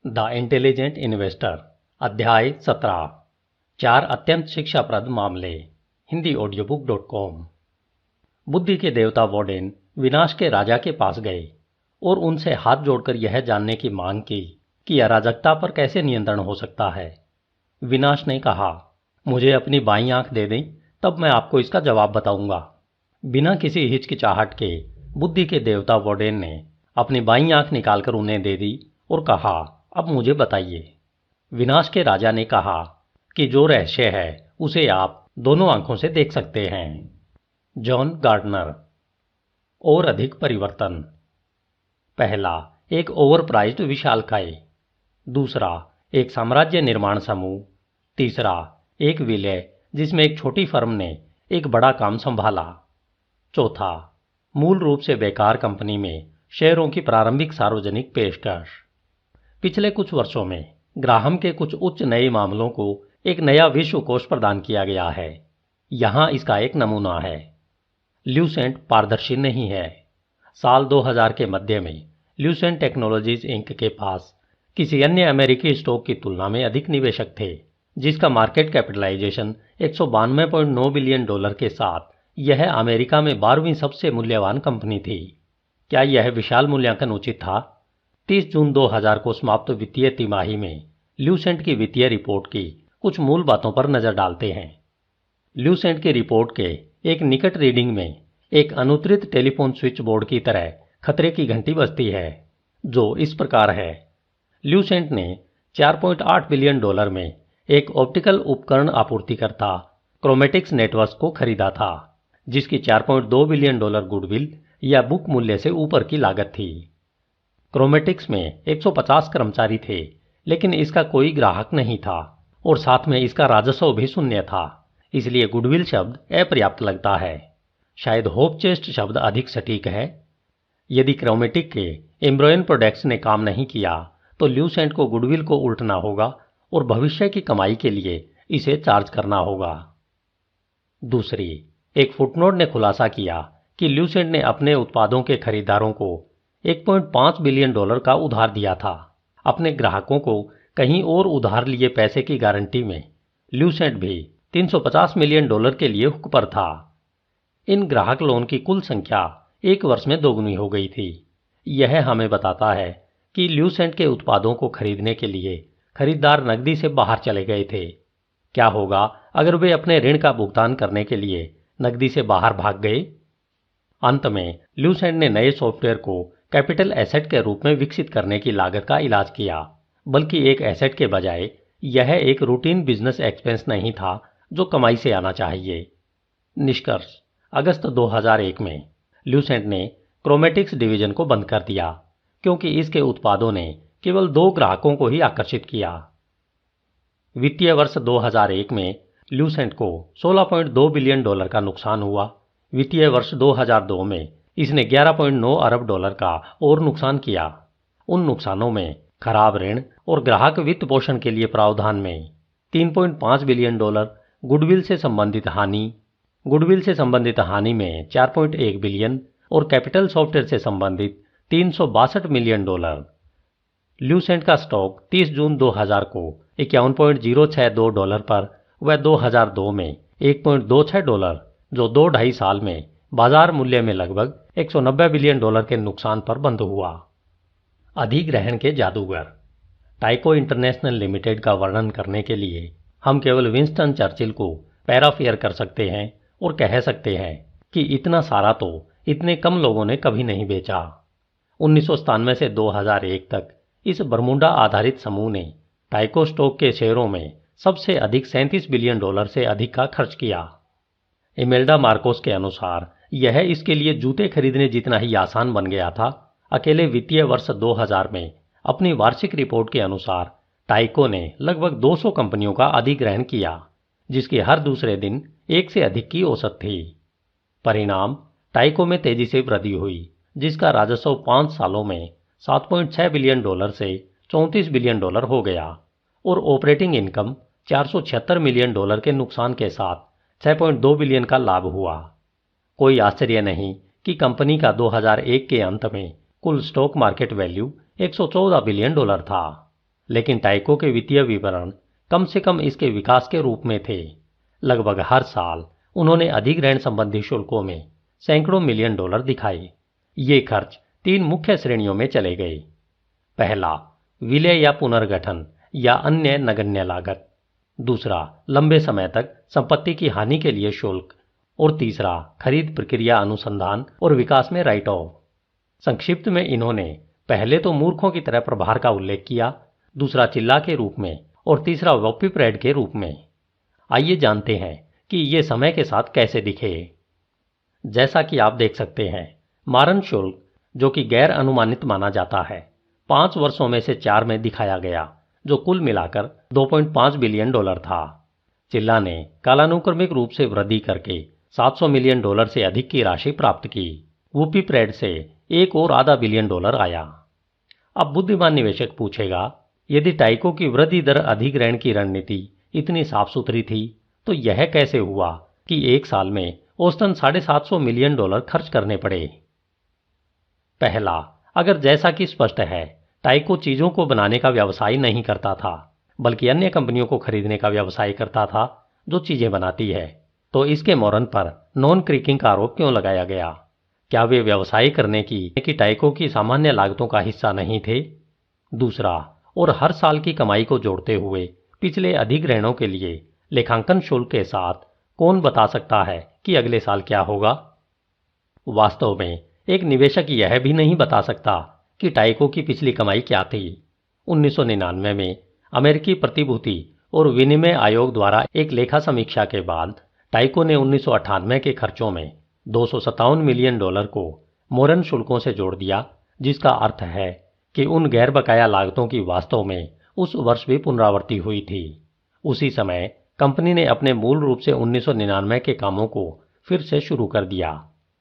The intelligent investor अध्याय 17 चार अत्यंत शिक्षाप्रद मामले hindiaudiobook.com। बुद्धि के देवता वोडेन विनाश के राजा के पास गए और उनसे हाथ जोड़कर यह जानने की मांग की कि अराजकता पर कैसे नियंत्रण हो सकता है। विनाश ने कहा, मुझे अपनी बाईं आंख दे दें, तब मैं आपको इसका जवाब बताऊंगा। बिना किसी हिचकिचाहट के बुद्धि के देवता वोडेन ने अपनी बाईं आंख निकालकर उन्हें दे दी और कहा, अब मुझे बताइए। विनाश के राजा ने कहा कि जो रहस्य है उसे आप दोनों आंखों से देख सकते हैं। John Gardner. और अधिक परिवर्तन। पहला, एक ओवरप्राइज्ड विशालकाय। दूसरा, एक साम्राज्य निर्माण समूह। तीसरा, एक विलय जिसमें एक छोटी फर्म ने एक बड़ा काम संभाला। चौथा, मूल रूप से बेकार कंपनी में शेयरों की प्रारंभिक सार्वजनिक पेशकश। पिछले कुछ वर्षों में ग्राहम के कुछ उच्च नए मामलों को एक नया विश्वकोश प्रदान किया गया है। यहां इसका एक नमूना है। ल्यूसेंट पारदर्शी नहीं है। साल 2000 के मध्य में ल्यूसेंट टेक्नोलॉजीज इंक के पास किसी अन्य अमेरिकी स्टॉक की तुलना में अधिक निवेशक थे, जिसका मार्केट कैपिटलाइजेशन $192.9 बिलियन के साथ यह अमेरिका में 12वीं सबसे मूल्यवान कंपनी थी। क्या यह विशाल मूल्यांकन उचित था? 30 जून 2000 को समाप्त वित्तीय तिमाही में ल्यूसेंट की वित्तीय रिपोर्ट की कुछ मूल बातों पर नजर डालते हैं। ल्यूसेंट की रिपोर्ट के एक निकट रीडिंग में एक अनुत्तरित टेलीफोन स्विच बोर्ड की तरह खतरे की घंटी बजती है, जो इस प्रकार है। ल्यूसेंट ने $4.8 बिलियन में एक ऑप्टिकल उपकरण आपूर्तिकर्ता क्रोमेटिक्स नेटवर्क्स को खरीदा था, जिसकी $4.2 बिलियन गुडविल या बुक मूल्य से ऊपर की लागत थी। क्रोमेटिक्स में 150 कर्मचारी थे, लेकिन इसका कोई ग्राहक नहीं था और साथ में इसका राजस्व भी शून्य था, इसलिए गुडविल शब्द अपर्याप्त लगता है। शायद होप चेस्ट शब्द अधिक सटीक है। यदि क्रोमेटिक के एम्ब्रॉयन प्रोडक्ट्स ने काम नहीं किया तो ल्यूसेंट को गुडविल को उल्टना होगा और भविष्य की कमाई के लिए इसे चार्ज करना होगा। दूसरी, एक फुटनोट ने खुलासा किया कि ल्यूसेंट ने अपने उत्पादों के खरीदारों को $1.5 बिलियन का उधार दिया था। अपने ग्राहकों को कहीं और उधार लिए पैसे की गारंटी में ल्यूसेंट भी $350 मिलियन के लिए हुक पर था। इन ग्राहक लोन की कुल संख्या एक वर्ष में दोगुनी हो गई थी। यह हमें बताता है कि ल्यूसेंट के उत्पादों को खरीदने के लिए खरीदार नकदी से बाहर चले गए थे। क्या होगा अगर वे अपने ऋण का भुगतान करने के लिए नकदी से बाहर भाग गए? अंत में ल्यूसेंट ने नए सॉफ्टवेयर को कैपिटल एसेट के रूप में विकसित करने की लागत का इलाज किया, बल्कि एक एसेट के बजाय यह एक रूटीन बिजनेस एक्सपेंस नहीं था जो कमाई से आना चाहिए। निष्कर्ष, अगस्त 2001 में ल्यूसेंट ने क्रोमेटिक्स डिवीजन को बंद कर दिया क्योंकि इसके उत्पादों ने केवल 2 ग्राहकों को ही आकर्षित किया। वित्तीय वर्ष 2001 में ल्यूसेंट को $16.2 बिलियन का नुकसान हुआ। वित्तीय वर्ष 2002 में इसने $11.9 अरब का और नुकसान किया। उन नुकसानों में खराब ऋण और ग्राहक वित्त पोषण के लिए प्रावधान में $3.5 बिलियन, गुडविल से संबंधित हानि में $4.1 बिलियन और कैपिटल सॉफ्टवेयर से संबंधित $362 मिलियन। ल्यूसेंट का स्टॉक 30 जून 2000 को $51.062 पर व 2002 में $1.26, जो 2-2.5 साल में बाजार मूल्य में लगभग $190 बिलियन के नुकसान पर बंद हुआ। अधिग्रहण के जादूगर। टाइको इंटरनेशनल लिमिटेड का वर्णन करने के लिए हम केवल विंस्टन चर्चिल को पैराफेयर कर सकते हैं और कह सकते हैं कि इतना सारा तो इतने कम लोगों ने कभी नहीं बेचा। 1997 से 2001 तक इस बरमूडा आधारित समूह ने टाइको स्टॉक के शेयरों में सबसे अधिक $37 बिलियन से अधिक का खर्च किया। इमेल्डा मार्कोस के अनुसार यह इसके लिए जूते खरीदने जितना ही आसान बन गया था। अकेले वित्तीय वर्ष 2000 में अपनी वार्षिक रिपोर्ट के अनुसार टाइको ने लगभग 200 कंपनियों का अधिग्रहण किया, जिसकी हर दूसरे दिन एक से अधिक की औसत थी। परिणाम, टाइको में तेजी से वृद्धि हुई, जिसका राजस्व 5 सालों में $7.6 बिलियन से $34 बिलियन हो गया और ऑपरेटिंग इनकम $476 मिलियन के नुकसान के साथ $6.2 बिलियन का लाभ हुआ। कोई आश्चर्य नहीं कि कंपनी का 2001 के अंत में कुल स्टॉक मार्केट वैल्यू $114 बिलियन था। लेकिन टाइको के वित्तीय विवरण कम से कम इसके विकास के रूप में थे। लगभग हर साल उन्होंने अधिग्रहण संबंधी शुल्कों में सैकड़ों मिलियन डॉलर दिखाए। ये खर्च 3 मुख्य श्रेणियों में चले गए। पहला, विलय या पुनर्गठन या अन्य नगण्य लागत। दूसरा, लंबे समय तक संपत्ति की हानि के लिए शुल्क। और तीसरा, खरीद प्रक्रिया अनुसंधान और विकास में राइट ऑफ। संक्षिप्त में इन्होंने पहले तो मूर्खों की तरह प्रभार का उल्लेख किया, दूसरा चिल्ला के रूप में और तीसरा वॉपिपरेड के रूप में। आइए जानते हैं कि ये समय के साथ कैसे दिखे। जैसा कि आप देख सकते हैं, मारन शुल्क, जो कि गैर अनुमानित माना जाता है, 5 वर्षों में से 4 में दिखाया गया, जो कुल मिलाकर 2.5 बिलियन डॉलर था। चिल्ला ने कालानुक्रमिक रूप से वृद्धि करके 700 मिलियन डॉलर से अधिक की राशि प्राप्त की। वूपीपरेड से एक और आधा बिलियन डॉलर आया। अब बुद्धिमान निवेशक पूछेगा, यदि टाइको की वृद्धि दर अधिग्रहण की रणनीति इतनी साफ सुथरी थी, तो यह कैसे हुआ कि एक साल में औसतन 750 मिलियन डॉलर खर्च करने पड़े। पहला, अगर जैसा कि स्पष्ट है, टाइको चीजों को बनाने का व्यवसाय नहीं करता था, बल्कि अन्य कंपनियों को खरीदने का व्यवसाय करता था जो चीजें बनाती है, तो इसके मॉरन पर नॉन क्रीकिंग का आरोप क्यों लगाया गया? क्या वे व्यवसाय करने की टाइको की सामान्य लागतों का हिस्सा नहीं थे? दूसरा, और हर साल की कमाई को जोड़ते हुए पिछले अधिग्रहणों के लिए लेखांकन शुल्क के साथ कौन बता सकता है कि अगले साल क्या होगा? वास्तव में एक निवेशक यह भी नहीं बता सकता कि टाइको की पिछली कमाई क्या थी। 1999 में अमेरिकी प्रतिभूति और विनिमय आयोग द्वारा एक लेखा समीक्षा के बाद टाइको ने 1998 के खर्चों में 257 मिलियन डॉलर को मोरन शुल्कों से जोड़ दिया, जिसका अर्थ है कि उन गैर बकाया लागतों की वास्तव में उस वर्ष भी पुनरावृत्ति हुई थी। उसी समय कंपनी ने अपने मूल रूप से 1999 के कामों को फिर से शुरू कर दिया,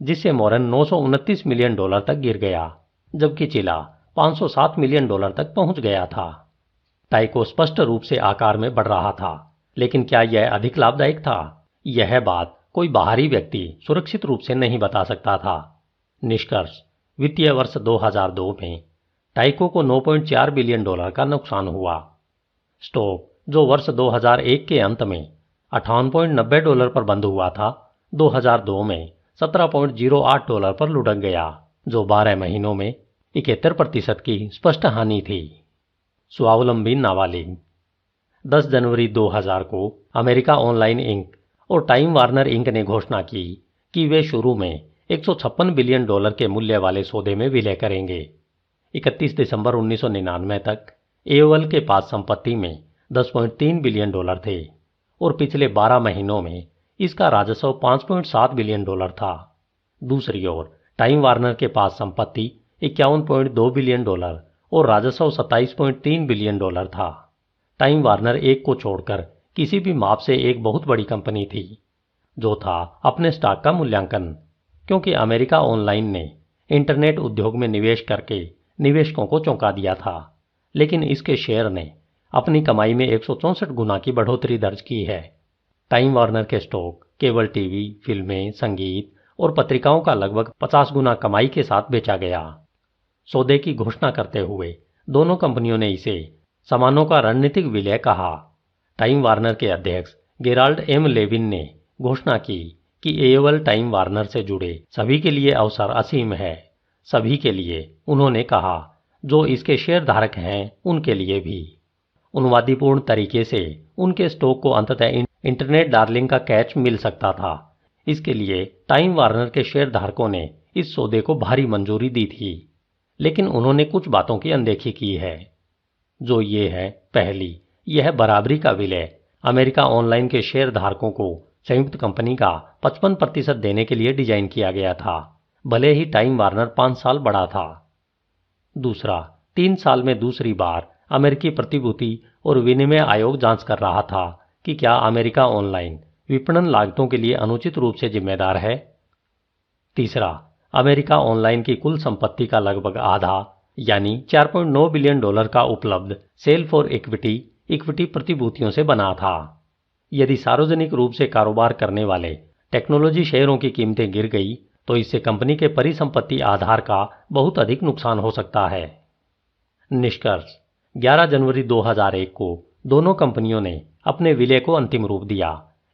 जिससे मोरन 929 मिलियन डॉलर तक गिर गया, जबकि चिला 507 मिलियन डॉलर तक पहुंच गया था। टाइको स्पष्ट रूप से आकार में बढ़ रहा था, लेकिन क्या यह अधिक लाभदायक था? यह बात कोई बाहरी व्यक्ति सुरक्षित रूप से नहीं बता सकता था। निष्कर्ष, वित्तीय वर्ष 2002 में टाइको को 9.4 बिलियन डॉलर का नुकसान हुआ। स्टॉक, जो वर्ष 2001 के अंत में 58.90 डॉलर पर बंद हुआ था, 2002 में 17.08 डॉलर पर लुढ़क गया, जो 12 महीनों में 71% की स्पष्ट हानि थी। स्वावलंबी नाबालिग। 10 जनवरी 2000 को अमेरिका ऑनलाइन इंक और टाइम वार्नर इंक ने घोषणा की कि वे शुरू में 156 बिलियन डॉलर के मूल्य वाले सौदे में विलय करेंगे। 31 दिसंबर 1999 तक एओएल के पास संपत्ति में 10.3 बिलियन डॉलर थे और पिछले 12 महीनों में इसका राजस्व 5.7 बिलियन डॉलर था। दूसरी ओर टाइम वार्नर के पास संपत्ति 51.2 बिलियन डॉलर और राजस्व 27.3 बिलियन डॉलर था। टाइम वार्नर एक को छोड़कर किसी भी माप से एक बहुत बड़ी कंपनी थी, जो था अपने स्टॉक का मूल्यांकन, क्योंकि अमेरिका ऑनलाइन ने इंटरनेट उद्योग में निवेश करके निवेशकों को चौंका दिया था, लेकिन इसके शेयर ने अपनी कमाई में 164 गुना की बढ़ोतरी दर्ज की है। टाइम वार्नर के स्टॉक केबल टीवी, फिल्में, संगीत और पत्रिकाओं का लगभग 50 गुना कमाई के साथ बेचा गया। सौदे की घोषणा करते हुए दोनों कंपनियों ने इसे सामानों का रणनीतिक विलय कहा। टाइम वार्नर के अध्यक्ष गेराल्ड एम लेविन ने घोषणा की कि एओएल टाइम वार्नर से जुड़े सभी के लिए अवसर असीम है। सभी के लिए, उन्होंने कहा, जो इसके शेयर धारक हैं उनके लिए भी। उन्मादीपूर्ण तरीके से उनके स्टॉक को अंततः इंटरनेट डार्लिंग का कैच मिल सकता था। इसके लिए टाइम वार्नर के शेयर धारकों ने इस सौदे को भारी मंजूरी दी थी, लेकिन उन्होंने कुछ बातों की अनदेखी की है, जो ये है। पहली, यह बराबरी का विलय अमेरिका ऑनलाइन के शेयर धारकों को संयुक्त कंपनी का 55% देने के लिए डिजाइन किया गया था, भले ही टाइम वार्नर 5 साल बड़ा था। दूसरा, 3 साल में दूसरी बार अमेरिकी प्रतिभूति और विनिमय आयोग जांच कर रहा था कि क्या अमेरिका ऑनलाइन विपणन लागतों के लिए अनुचित रूप से जिम्मेदार है। तीसरा, अमेरिका ऑनलाइन की कुल संपत्ति का लगभग आधा, यानी 4.9 बिलियन डॉलर का उपलब्ध सेल फॉर इक्विटी प्रतिभूतियों से बना था। यदि सार्वजनिक रूप से कारोबार करने वाले टेक्नोलॉजी शेयरों की कीमतें गिर गई, तो इससे कंपनी के परिसंपत्ति आधार का बहुत अधिक नुकसान हो सकता है। निष्कर्ष, 11 जनवरी 2001 को दोनों कंपनियों ने अपने विलय को अंतिम रूप दिया।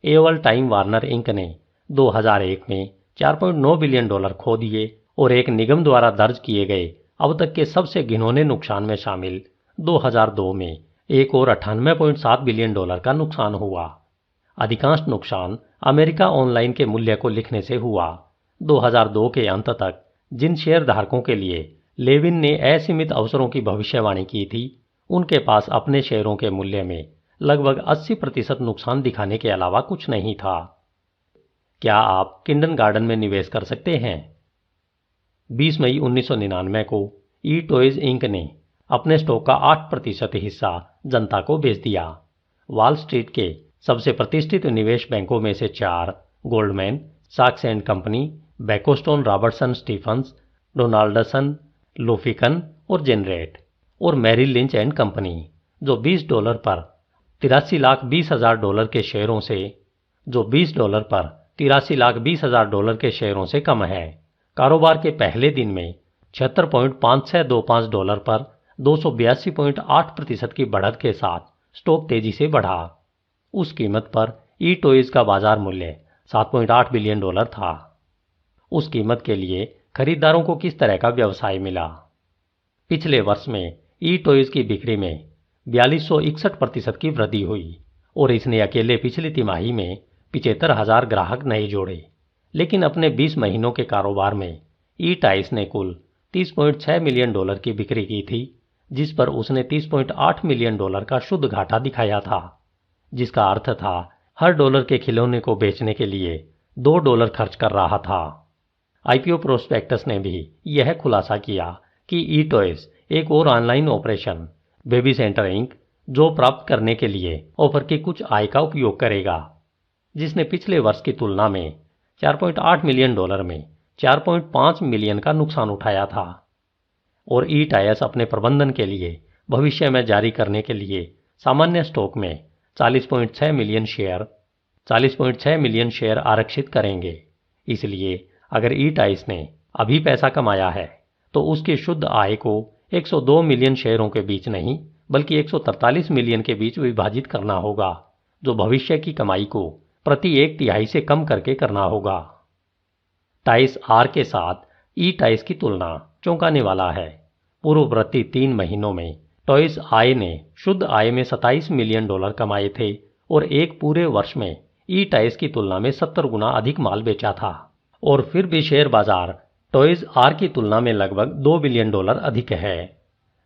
एओएल टाइम वार्नर इंक ने 2001 में $4.9 बिलियन खो दिए और एक निगम द्वारा दर्ज किए गए अब तक के सबसे घिनौने नुकसान में शामिल 2002 में एक और $98.7 बिलियन का नुकसान हुआ। अधिकांश नुकसान अमेरिका ऑनलाइन के मूल्य को लिखने से हुआ। 2002 के अंत तक जिन शेयर धारकों के लिए लेविन ने असीमित अवसरों की भविष्यवाणी की थी, उनके पास अपने शेयरों के मूल्य में लगभग 80% नुकसान दिखाने के अलावा कुछ नहीं था। क्या आप किंडनगार्टन में निवेश कर सकते हैं? 20 मई 1999 को ई टॉयज इंक ने अपने स्टॉक का 8% हिस्सा जनता को बेच दिया। वॉल स्ट्रीट के सबसे प्रतिष्ठित निवेश बैंकों में से 4 गोल्डमैन सैक्स and company, BancBoston Robertson Stephens, Donaldson, Lufkin और जेनरेट और मैरिल लिंच एंड कंपनी, जो $20 पर $83,20,000 के शेयरों से $20 पर $83,20,000 के शेयरों से कम है। कारोबार के पहले दिन में $76.5625 पर 282.8% की बढ़त के साथ स्टॉक तेजी से बढ़ा। उस कीमत पर ई टॉयज का बाजार मूल्य $7.8 बिलियन था। उस कीमत के लिए खरीदारों को किस तरह का व्यवसाय मिला? पिछले वर्ष में ई टॉयज की बिक्री में 4261% की वृद्धि हुई और इसने अकेले पिछली तिमाही में 75,000 ग्राहक नए जोड़े। लेकिन अपने 20 महीनों के कारोबार में ई टॉयज ने कुल $30.6 मिलियन की बिक्री की थी, जिस पर उसने $30.8 मिलियन का शुद्ध घाटा दिखाया था, जिसका अर्थ था हर डॉलर के खिलौने को बेचने के लिए $2 खर्च कर रहा था। आईपीओ प्रोस्पेक्टस ने भी यह खुलासा किया कि ई टॉयज एक और online operation baby center Inc जो प्राप्त करने के लिए ऑफर की कुछ आय का उपयोग करेगा, जिसने पिछले वर्ष की तुलना में $4.8 मिलियन में $4.5 मिलियन का नुकसान उठाया था। और ई टॉयज अपने प्रबंधन के लिए भविष्य में जारी करने के लिए सामान्य स्टॉक में 40.6 मिलियन शेयर आरक्षित करेंगे। इसलिए अगर ई टॉयज ने अभी पैसा कमाया है तो उसकी शुद्ध आय को 102 मिलियन शेयरों के बीच नहीं बल्कि 143 मिलियन के बीच विभाजित करना होगा, जो भविष्य की कमाई को प्रति 1/3 से कम करके करना होगा। टॉयज आर के साथ ई टॉयज की तुलना चौंकाने वाला है। पूर्ववर्ती 3 महीनों में टॉयज आय ने शुद्ध आय में $27 मिलियन कमाए थे और एक पूरे वर्ष में ई टॉयज की तुलना में 70 गुना अधिक माल बेचा था। और फिर भी शेयर बाजार टॉयज आर की तुलना में लगभग $2 बिलियन अधिक है।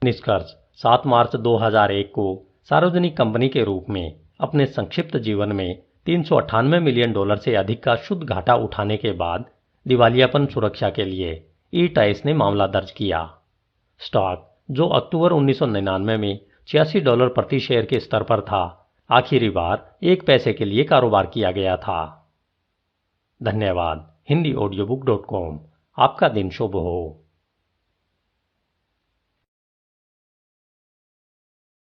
निष्कर्ष: 7 मार्च 2001 को सार्वजनिक कंपनी के रूप में अपने संक्षिप्त जीवन में $398 मिलियन से अधिक का शुद्ध घाटा उठाने के बाद दिवालियापन सुरक्षा के लिए ई टॉयज ने मामला दर्ज किया। स्टॉक, जो अक्टूबर 1999 में $86 प्रति शेयर के स्तर पर था, आखिरी बार 1 पैसे के लिए कारोबार किया गया था। धन्यवाद। HindiAudiobook.com। आपका दिन शुभ हो।